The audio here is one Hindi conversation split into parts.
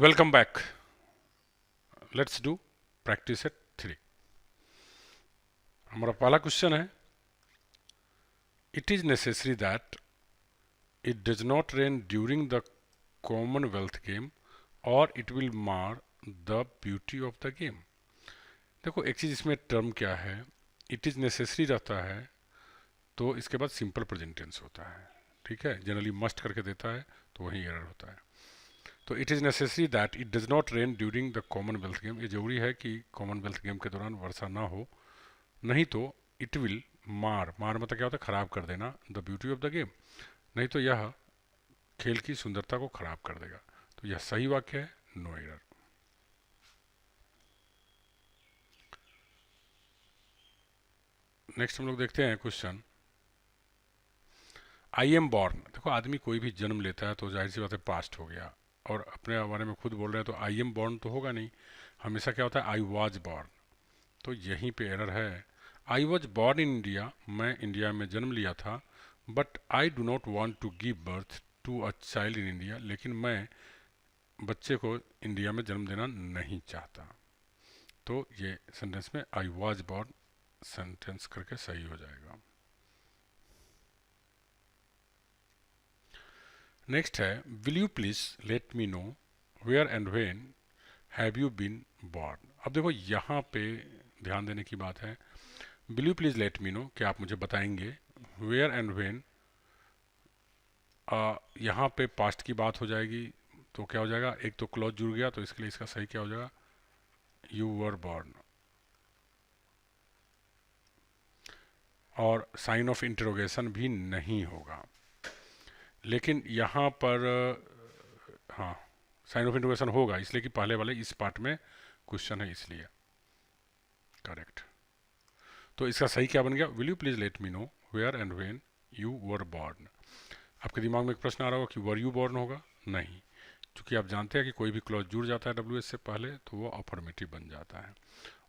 Welcome back. Let's do practice eight 3। हमारा पहला क्वेश्चन है, it is necessary that it does not rain during the Commonwealth game और इट विल मार the beauty of the game. देखो एक चीज इसमें टर्म क्या है, इट इज नेसेसरी रहता है तो इसके बाद सिंपल प्रेजेंट टेंस होता है। ठीक है, जनरली मस्ट करके देता है तो वही एरर होता है। तो it is necessary that it does not rain during the Commonwealth game, ये जरूरी है कि कॉमनवेल्थ गेम के दौरान वर्षा ना हो, नहीं तो इट विल मार, मार मतलब क्या होता है, खराब कर देना, the beauty of the game, नहीं तो यह खेल की सुंदरता को खराब कर देगा। तो यह सही वाक्य है, नो एरर। नेक्स्ट हम लोग देखते हैं क्वेश्चन, आई एम बॉर्न। देखो आदमी कोई भी जन्म लेता है तो जाहिर सी बात है पास्ट हो गया, और अपने बारे में खुद बोल रहे हैं तो आई एम बॉर्न तो होगा नहीं, हमेशा क्या होता है आई वॉज बॉर्न। तो यहीं पे एरर है। I was born in India, मैं इंडिया में जन्म लिया था, but I do not want to give birth to a child in India, लेकिन मैं बच्चे को इंडिया में जन्म देना नहीं चाहता। तो ये सेंटेंस में आई वॉज बॉर्न सेंटेंस करके सही हो जाएगा। नेक्स्ट है, will you please let me know where and when have you been born. अब देखो यहाँ पे ध्यान देने की बात है, will you please let me know, क्या आप मुझे बताएंगे, वेयर एंड व्हेन यहाँ पे पास्ट की बात हो जाएगी, तो क्या हो जाएगा, एक तो क्लॉज जुड़ गया, तो इसके लिए इसका सही क्या हो जाएगा, यू वर बॉर्न। और साइन ऑफ इंटरोगेशन भी नहीं होगा, लेकिन यहाँ पर हाँ साइन ऑफ इंटरोगेशन होगा, इसलिए कि पहले वाले इस पार्ट में क्वेश्चन है, इसलिए करेक्ट। तो इसका सही क्या बन गया, will you please let me know where and when you were born. आपके दिमाग में एक प्रश्न आ रहा होगा कि वर यू बॉर्न होगा, नहीं, क्योंकि आप जानते हैं कि कोई भी क्लॉज जुड़ जाता है डब्ल्यू एस से पहले तो वो अफर्मेटिव बन जाता है,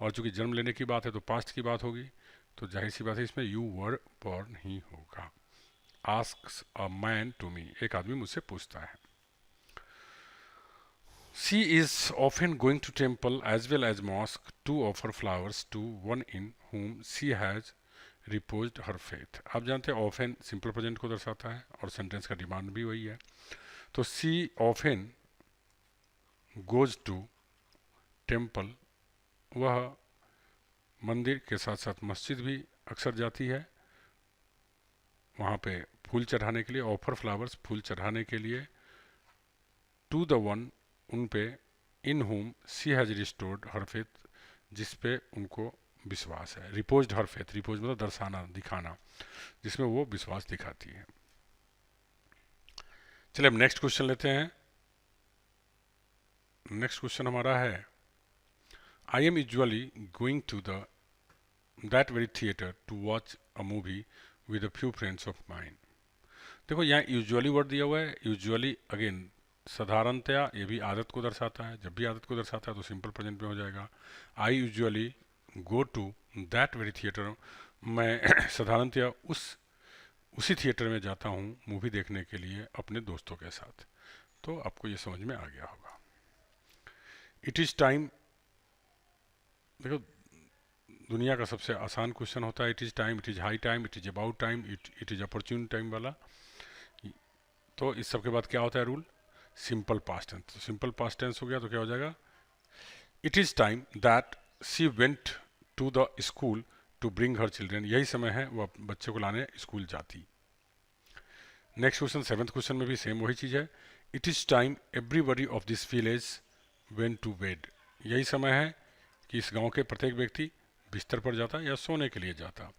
और चूंकि जन्म लेने की बात है तो पास्ट की बात होगी, तो जाहिर सी बात है इसमें यू वर बॉर्न ही होगा। Asks a man to me, एक आदमी मुझसे पूछता है। She is often going to temple as well as mosque to offer flowers to one in whom she has reposed her faith. आप जानते हैं ऑफन सिंपल प्रेजेंट को दर्शाता है और सेंटेंस का डिमांड भी वही है। तो सी ऑफन गोज टू टेम्पल, वह मंदिर के साथ साथ मस्जिद भी अक्सर जाती है, वहाँ पे फूल चढ़ाने के लिए, ऑफर फ्लावर्स फूल चढ़ाने के लिए, टू द वन उन पे, in whom she has restored her faith जिस पे उनको विश्वास है, रिपोज्ड हर फेथ, रिपोज मतलब दर्शाना दिखाना, जिसमें वो विश्वास दिखाती है। चलिए अब नेक्स्ट क्वेश्चन लेते हैं। नेक्स्ट क्वेश्चन हमारा है, I am usually going to the that very theatre to watch a movie with a few friends of mind. देखो यहाँ यूजुअली वर्ड दिया हुआ है, यूजुअली अगेन साधारणतया, ये भी आदत को दर्शाता है, जब भी आदत को दर्शाता है तो सिंपल प्रेजेंट में हो जाएगा। I usually go to that very theatre, मैं साधारणतया उसी थिएटर में जाता हूँ मूवी देखने के लिए अपने दोस्तों के साथ। तो आपको ये समझ में आ गया होगा। इट इज़ टाइम, देखो दुनिया का सबसे आसान क्वेश्चन होता है it is time, it is high time, it is about time, it is opportune time वाला। तो इस सब के बाद क्या होता है रूल, सिंपल पास्ट टेंस। तो सिंपल पास्ट टेंस हो गया तो क्या हो जाएगा, it is time that she went to the school to bring her children, यही समय है वह बच्चे को लाने स्कूल जाती। नेक्स्ट क्वेश्चन, सेवंथ क्वेश्चन में भी सेम वही चीज़ है, it is time everybody of this village went to bed, यही समय है कि इस गांव के प्रत्येक व्यक्ति बिस्तर पर जाता या सोने के लिए जाता।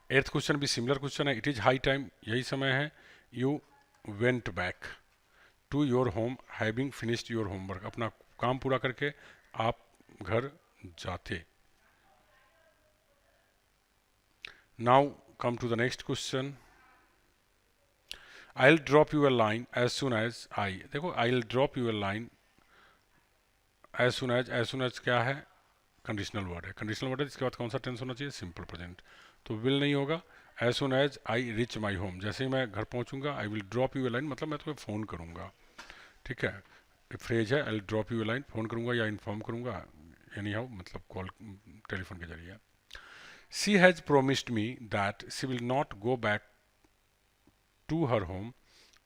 एट्थ क्वेश्चन भी सिमिलर क्वेश्चन है, इट इज़ हाई टाइम, यही समय है you went back to your home having finished your homework, अपना काम पूरा करके आप घर जाते। Now come to the next question, I will drop you a line as soon as I. देखो I will drop you a line as soon as क्या है, कंडीशनल वर्ड है, कंडीशनल वर्ड है, इसके बाद कौन सा टेंस होना चाहिए, सिंपल प्रेजेंट, तो विल नहीं होगा। As soon as I reach my home, जैसे ही मैं घर पहुंचूंगा, I will drop you a line मतलब मैं तुम्हें फ़ोन करूंगा। ठीक है, फ्रेज है, I drop you line, phone करूँगा या इन्फॉर्म करूँगा, एनी हाउ मतलब कॉल, टेलीफोन के जरिए। She has promised me that she will not go back to her home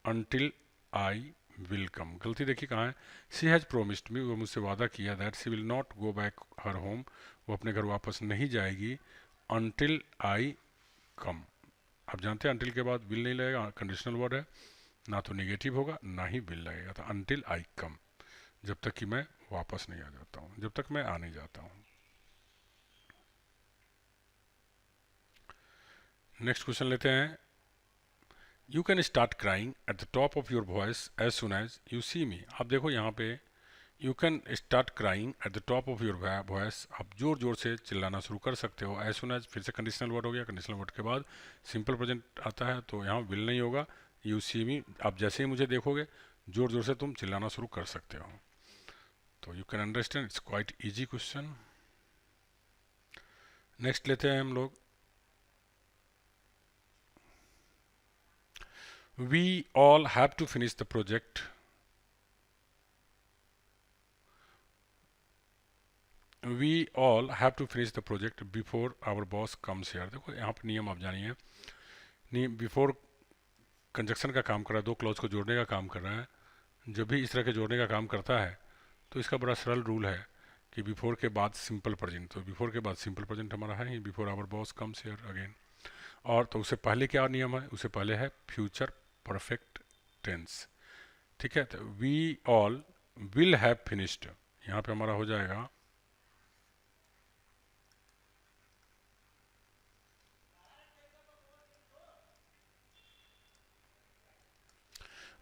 until I will come. गलती देखिए कहाँ है, शी हैज़ प्रोमिस्ड मी, वो मुझसे वादा किया, that she will not go back her home, वो अपने घर वापस नहीं जाएगी, अनटिल आई कम। आप जानते हैं अनटिल के बाद विल नहीं लगेगा, कंडीशनल वर्ड है, ना तो निगेटिव होगा ना ही विल लगेगा, तो अनटिल आई कम, जब तक कि मैं वापस नहीं आ जाता हूँ, जब तक मैं आ नहीं जाता हूँ। नेक्स्ट क्वेश्चन लेते हैं। You can start crying at the top of your voice as soon as you see me. आप देखो यहाँ पे you can start crying at the top of your voice, आप जोर जोर से चिल्लाना शुरू कर सकते हो। एज सुन एज फिर से कंडीशनल वर्ड हो गया, कंडीशनल वर्ड के बाद सिंपल प्रेजेंट आता है, तो यहाँ विल नहीं होगा, यू सी मी, आप जैसे ही मुझे देखोगे जोर जोर से तुम चिल्लाना शुरू कर सकते हो। तो you can understand, it's quite easy question. Next लेते हैं हम लोग। We all have to finish the project, we all have to finish the project before our boss comes here. देखो यहाँ पर नियम आप जानिए, नहीं बिफोर कंजक्शन का काम कर रहा है, दो क्लॉज को जोड़ने का काम कर रहा है। जब भी इस तरह के जोड़ने का काम करता है तो इसका बड़ा सरल रूल है कि बिफोर के बाद सिंपल प्रेजेंट, तो बिफोर के बाद सिंपल प्रेजेंट हमारा है ही, before our boss comes here again. और तो उससे पहले क्या नियम है, उससे पहले है फ्यूचर परफेक्ट टेंस। ठीक है, तो we all will have finished, यहाँ पे हमारा हो जाएगा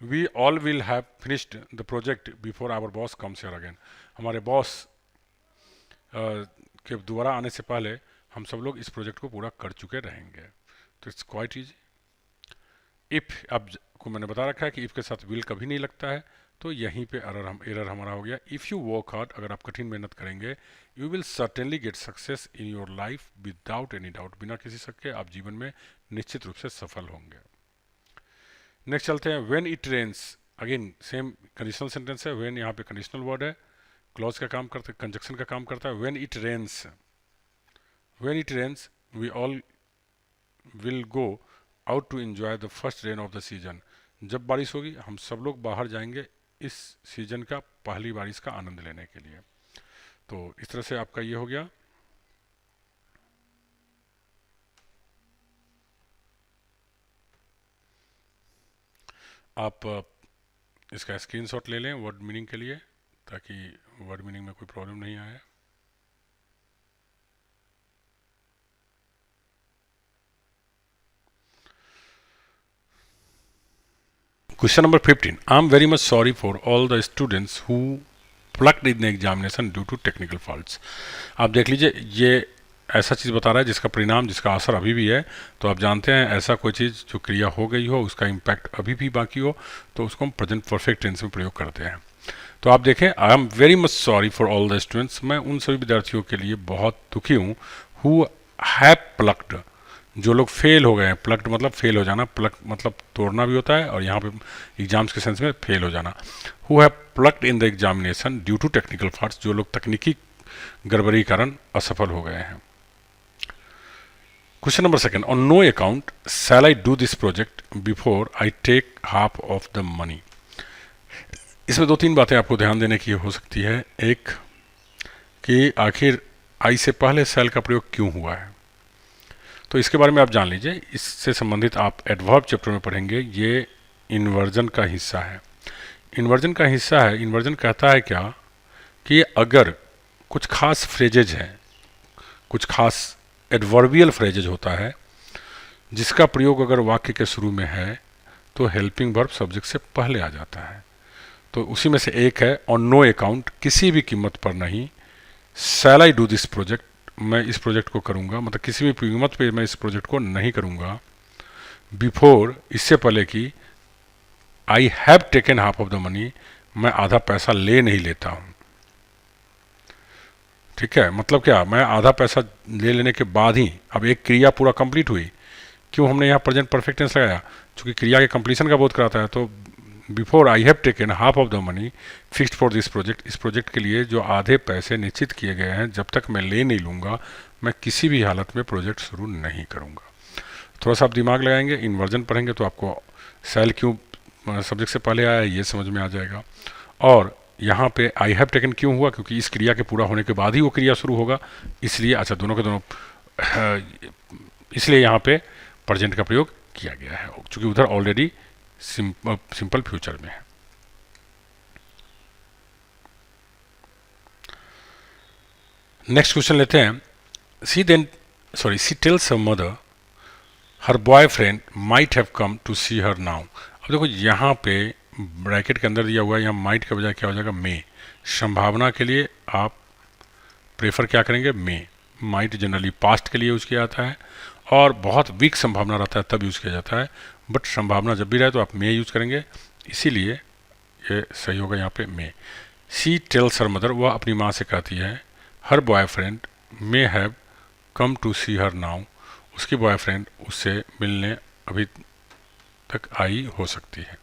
we all will have finished the project before our boss comes here again. हमारे बॉस के दोबारा आने से पहले हम सब लोग इस प्रोजेक्ट को पूरा कर चुके रहेंगे। तो इट्स क्वाइट इजी। इफ़ अब को मैंने बता रखा है कि इफ़ के साथ विल कभी नहीं लगता है, तो यहीं पे एरर हमारा हो गया। इफ़ यू वर्क हार्ड, अगर आप कठिन मेहनत करेंगे, you will certainly get success in your life without any doubt, बिना किसी शक के आप जीवन में निश्चित रूप से सफल होंगे। नेक्स्ट चलते हैं। When it rains, again same conditional sentence है, व्हेन यहाँ पे कंडीशनल वर्ड है, क्लॉज का काम करता है, कंजक्शन का काम करता है। When it rains, when it rains we all will go out to enjoy the first rain of the season. जब बारिश होगी हम सब लोग बाहर जाएंगे इस सीजन का पहली बारिश का आनंद लेने के लिए। तो इस तरह से आपका ये हो गया। आप इसका स्क्रीनशॉट ले लें वर्ड मीनिंग के लिए, ताकि वर्ड मीनिंग में कोई प्रॉब्लम नहीं आए। Question number 15. I am very much sorry for all the students who plucked in the examination due to technical faults. आप देख लीजिए, ये ऐसा चीज़ बता रहा है जिसका परिणाम, जिसका असर अभी भी है। तो आप जानते हैं ऐसा कोई चीज़ जो क्रिया हो गई हो, उसका इम्पैक्ट अभी भी बाकी हो, तो उसको हम प्रेजेंट परफेक्ट टेंस में प्रयोग करते हैं। तो आप देखें, I am very much sorry for all the students, मैं उन सभी विद्यार्थियों के लिए बहुत दुखी हूँ। हु हैव प्लक्ड, जो लोग फेल हो गए हैं। प्लक्ड मतलब फेल हो जाना, प्लक मतलब तोड़ना भी होता है, और यहाँ पे एग्जाम्स के सेंस में फेल हो जाना। Who have plucked in the examination due to technical faults, जो लोग तकनीकी गड़बड़ी के कारण असफल हो गए हैं। Question number 2. On no account shall I do this project before I take half of the money. इसमें 2-3 बातें आपको ध्यान देने की हो सकती है। एक कि आखिर आई से पहले शैल का प्रयोग क्यों हुआ है, तो इसके बारे में आप जान लीजिए। इससे संबंधित आप एडवर्ब चैप्टर में पढ़ेंगे। ये इन्वर्जन का हिस्सा है। इन्वर्जन का हिस्सा है। इन्वर्जन कहता है क्या कि अगर कुछ खास फ्रेजेज हैं, कुछ खास एडवर्बियल फ्रेजेज होता है जिसका प्रयोग अगर वाक्य के शुरू में है, तो हेल्पिंग वर्ब सब्जेक्ट से पहले आ जाता है। तो उसी में से एक है ऑन नो अकाउंट, किसी भी कीमत पर नहीं। शैल आई डू दिस प्रोजेक्ट, मैं इस प्रोजेक्ट को करूंगा, मतलब किसी भी कीमत पे मैं इस प्रोजेक्ट को नहीं करूंगा। बिफोर, इससे पहले कि I have taken half of the money, मैं आधा पैसा ले नहीं लेता हूं। ठीक है, मतलब क्या, मैं आधा पैसा ले लेने के बाद ही, अब एक क्रिया पूरा कंप्लीट हुई। क्यों हमने यहाँ प्रेजेंट परफेक्ट टेंस लगाया? चूंकि क्रिया के कंप्लीशन का बोध कराता है, तो before I have taken half of the money fixed for this project, इस प्रोजेक्ट के लिए जो आधे पैसे निश्चित किए गए हैं, जब तक मैं ले नहीं लूँगा मैं किसी भी हालत में प्रोजेक्ट शुरू नहीं करूँगा। थोड़ा सा आप दिमाग लगाएंगे, इन्वर्जन पढ़ेंगे तो आपको सेल क्यों सब्जेक्ट से पहले आया ये समझ में आ जाएगा। और यहाँ पे आई हैव टेकन क्यों हुआ, क्योंकि इस क्रिया के पूरा होने के बाद ही वो क्रिया शुरू होगा, इसलिए अच्छा दोनों के दोनों इसलिए यहाँ पे प्रेजेंट का प्रयोग किया गया है, क्योंकि उधर ऑलरेडी सिंपल फ्यूचर में है। नेक्स्ट क्वेश्चन लेते हैं। She tells her mother her boyfriend might have come to see her now. अब देखो यहाँ पे ब्रैकेट के अंदर दिया हुआ है, यहाँ माइट के बजाय क्या हो जाएगा, मे। संभावना के लिए आप प्रेफर क्या करेंगे, मे। माइट जनरली पास्ट के लिए यूज़ किया जाता है और बहुत वीक संभावना रहता है तब यूज़ किया जाता है, बट संभावना जब भी रहे तो आप मे यूज़ करेंगे, इसीलिए ये सही होगा यहाँ पे may. She tells her mother, वह अपनी माँ से कहती है, her boyfriend may have come to see her now, उसकी बॉयफ्रेंड उससे मिलने अभी तक आई हो सकती है।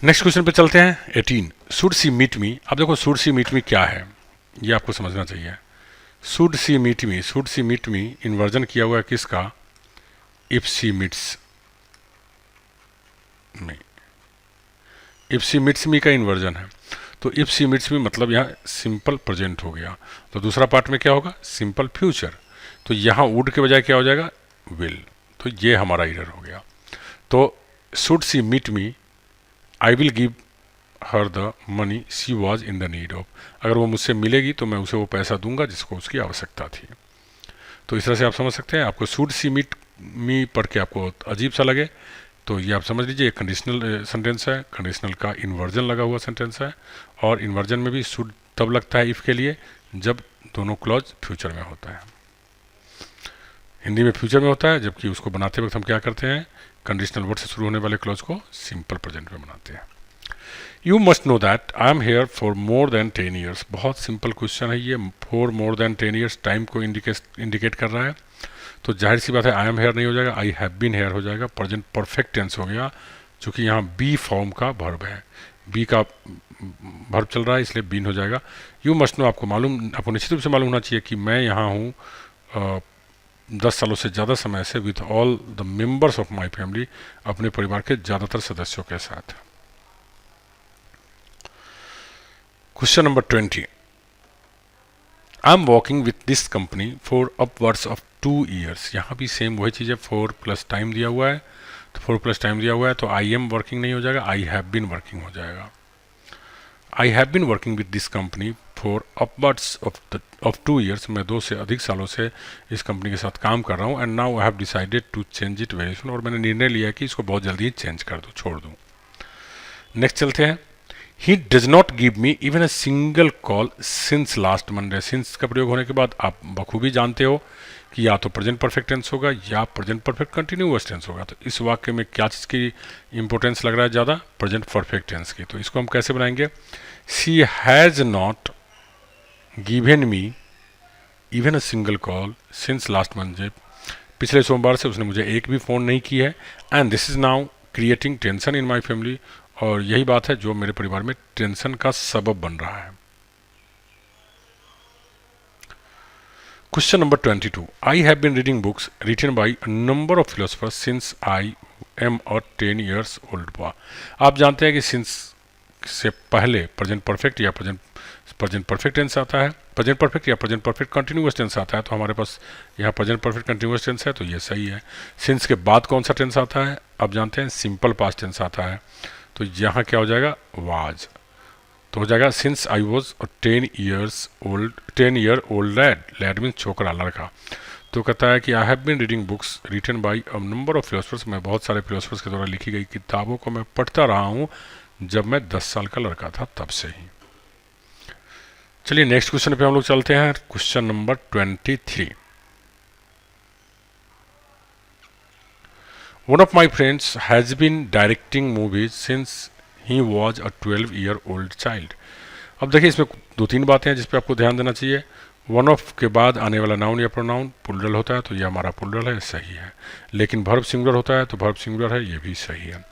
नेक्स्ट क्वेश्चन पे चलते हैं। 18 शुड सी मीट मी। अब देखो शुड सी मीट मी क्या है ये आपको समझना चाहिए। Should she meet me inversion किया हुआ है किसका, if she meets me. If she meets me का इन्वर्जन है, तो इफ सी मीट्स मी मतलब यहाँ सिंपल प्रेजेंट हो गया, तो दूसरा पार्ट में क्या होगा, सिंपल फ्यूचर। तो यहाँ वुड के बजाय क्या हो जाएगा, विल। तो ये हमारा एरर हो गया। तो should she meet me, I will give her the money she was in the need of. अगर वो मुझसे मिलेगी तो मैं उसे वो पैसा दूंगा जिसको उसकी आवश्यकता थी। तो इस तरह से आप समझ सकते हैं। आपको शुड सी मीट मी पढ़ के आपको अजीब सा लगे तो ये आप समझ लीजिए कंडीशनल सेंटेंस है, कंडीशनल का इन्वर्जन लगा हुआ सेंटेंस है, और इन्वर्जन में भी शुड तब लगता है इफ़ के लिए जब दोनों क्लॉज फ्यूचर में होता है। हिंदी में फ्यूचर में होता है, जबकि उसको बनाते वक्त हम क्या करते हैं, कंडीशनल वर्ड से शुरू होने वाले क्लॉज को सिंपल प्रेजेंट में बनाते हैं। You must know that I am here for more than 10 years. बहुत सिंपल क्वेश्चन है ये। For more than 10 years time को इंडिकेट कर रहा है, तो जाहिर सी बात है आई एम हेयर नहीं हो जाएगा, आई हैव बीन हेयर हो जाएगा। प्रेजेंट परफेक्ट टेंस हो गया, चूँकि यहाँ बी फॉर्म का वर्ब है, बी का वर्ब चल रहा है इसलिए बीन हो जाएगा। यू मस्ट नो, आपको निश्चित रूप से मालूम होना चाहिए कि मैं यहाँ हूँ 10 सालों से ज़्यादा समय से with all the members of my family, अपने परिवार के ज़्यादातर सदस्यों के साथ। Question number 20 I am working with this company for upwards of 2 years. यहाँ भी सेम वही चीज़ है, 4 प्लस टाइम दिया हुआ है, तो 4 प्लस टाइम दिया हुआ है तो आई एम वर्किंग नहीं हो जाएगा, आई हैव बीन वर्किंग हो जाएगा। I have been working with this company for upwards of 2 years. मैं 2 से अधिक सालों से इस कंपनी के साथ काम कर रहा हूँ। And now I have decided to change it very soon, और मैंने निर्णय लिया कि इसको बहुत जल्दी चेंज कर दूँ, छोड़ दूँ। नेक्स्ट चलते हैं। He does not give me even a single call since last Monday. Since का प्रयोग होने के बाद आप बखूबी जानते हो कि या तो प्रेजेंट परफेक्ट टेंस होगा या प्रेजेंट परफेक्ट कंटिन्यूअस टेंस होगा। तो इस वाक्य में क्या चीज़ की इंपॉर्टेंस लग रहा है ज़्यादा, प्रेजेंट परफेक्ट टेंस की। तो इसको हम कैसे बनाएंगे, she has not given me even a single call since last Monday. पिछले सोमवार से उसने मुझे एक भी फ़ोन नहीं की है। And this is now creating tension in my family, और यही बात है जो मेरे परिवार में टेंशन का सबब बन रहा है। Question number 22 I have been reading books written by a number of philosophers since I am a 10 years old boy. आप जानते हैं कि सिंस से पहले प्रेजेंट परफेक्ट या प्रेजेंट परफेक्ट टेंस आता है, प्रेजेंट परफेक्ट या प्रेजेंट परफेक्ट कंटिन्यूअस टेंस आता है। तो हमारे पास यहाँ प्रेजेंट परफेक्ट कंटिन्यूअस टेंस है, तो ये सही है। सिंस के बाद कौन सा टेंस आता है, आप जानते हैं सिंपल पास्ट टेंस आता है, तो यहाँ क्या हो जाएगा, वाज। तो हो जाएगा since I was 10 year old lad means छोकरा, लड़का। तो कहता है कि I have been reading books written by a number of philosophers. मैं बहुत सारे फिलोसफर्स के द्वारा लिखी गई किताबों को मैं पढ़ता रहा हूँ जब मैं 10 साल का लड़का था, तब से ही। चलिए नेक्स्ट क्वेश्चन पे हम लोग चलते हैं। Question number 23 one of my friends has been directing movies since he was a 12 year old child. अब देखिए इसमें 2-3 बातें हैं जिस पे आपको ध्यान देना चाहिए। वन ऑफ के बाद आने वाला नाउन या प्रोनाउन प्लूरल होता है तो ये हमारा प्लूरल है, सही है। लेकिन वर्ब सिंगुलर होता है तो वर्ब सिंगुलर है, ये भी सही है।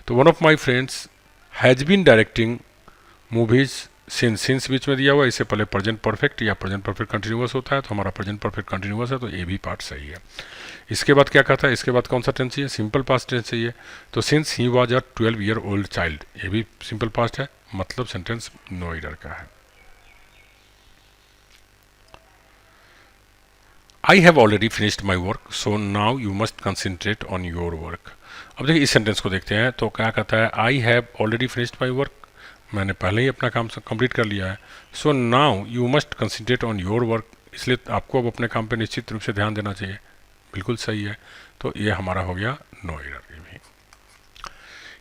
तो one of my friends has been directing movies since बीच में दिया हुआ, इससे पहले प्रेजेंट परफेक्ट या प्रेजेंट परफेक्ट कंटिन्यूअस होता है तो हमारा प्रेजेंट परफेक्ट कंटिन्यूअस है, तो ये भी पार्ट सही है। इसके बाद क्या कहता है, इसके बाद कौन सा टेंस चाहिए, सिंपल पास्ट टेंस चाहिए। तो since he was a 12 year old child, ये भी सिंपल पास्ट है, मतलब सेंटेंस नो एरर का है। I have already finished my work so now you must concentrate on your work. अब देखिए इस सेंटेंस को देखते हैं, तो क्या कहता है, I have already finished my work, मैंने पहले ही अपना काम कंप्लीट कर लिया है। So now you must concentrate on your work, इसलिए आपको अब अपने काम पे निश्चित रूप से ध्यान देना चाहिए, बिल्कुल सही है। तो ये हमारा हो गया no error.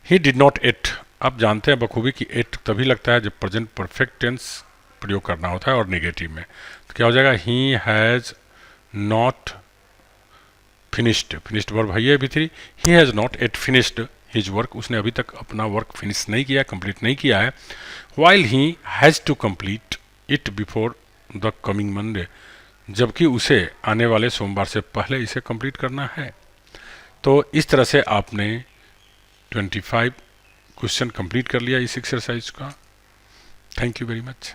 He did not ate, आप जानते हैं बखूबी कि एट तभी लगता है जब प्रेजेंट परफेक्ट टेंस प्रयोग करना होता है और नेगेटिव में। तो क्या हो जाएगा, he has not finished, finished verb है ये भी थी, he has not at finished his work, उसने अभी तक अपना वर्क फिनिश नहीं किया, कंप्लीट नहीं किया है। While he has to complete it before the coming Monday, जबकि उसे आने वाले सोमवार से पहले इसे कंप्लीट करना है। तो इस तरह से आपने 25 क्वेश्चन कंप्लीट कर लिया इस एक्सरसाइज का। Thank you very much.